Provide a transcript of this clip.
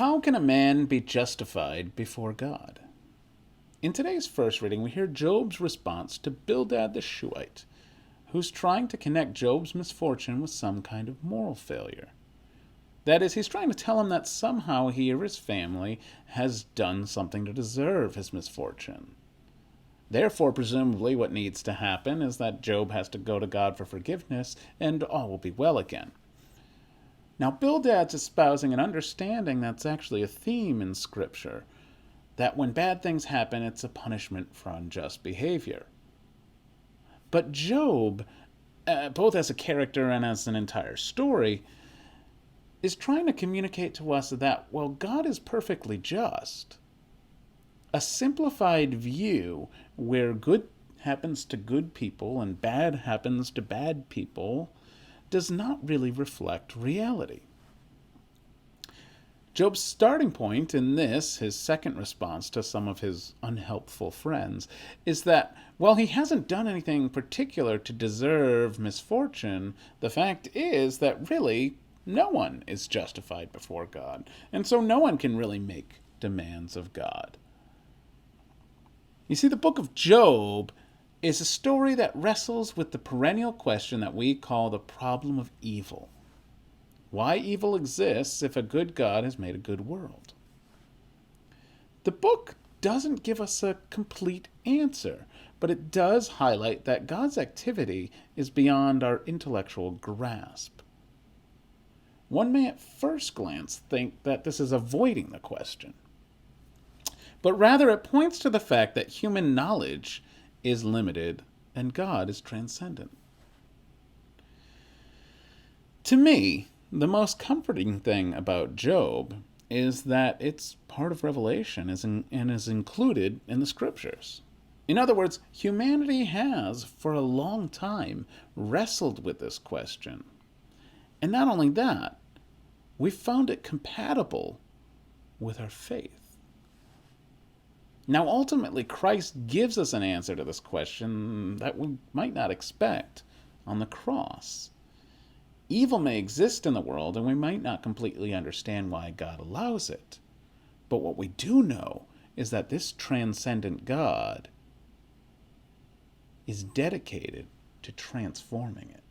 How can a man be justified before God? In today's first reading, we hear Job's response to Bildad the Shuhite, who's trying to connect Job's misfortune with some kind of moral failure. That is, he's trying to tell him that somehow he or his family has done something to deserve his misfortune. Therefore, presumably, what needs to happen is that Job has to go to God for forgiveness, and all will be well again. Now, Bildad's espousing an understanding that's actually a theme in Scripture, that when bad things happen, it's a punishment for unjust behavior. But Job, both as a character and as an entire story, is trying to communicate to us that, well, God is perfectly just. A simplified view where good happens to good people and bad happens to bad people does not really reflect reality. Job's starting point in this, his second response to some of his unhelpful friends, is that while he hasn't done anything particular to deserve misfortune, the fact is that really no one is justified before God, and so no one can really make demands of God. You see, the book of Job is a story that wrestles with the perennial question that we call the problem of evil. Why evil exists if a good God has made a good world? The book doesn't give us a complete answer, but it does highlight that God's activity is beyond our intellectual grasp. One may at first glance think that this is avoiding the question, but rather it points to the fact that human knowledge is limited and God is transcendent. To me, the most comforting thing about Job is that it's part of Revelation and is included in the Scriptures. In other words, humanity has, for a long time, wrestled with this question. And not only that, we've found it compatible with our faith. Now, ultimately, Christ gives us an answer to this question that we might not expect on the cross. Evil may exist in the world, and we might not completely understand why God allows it. But what we do know is that this transcendent God is dedicated to transforming it.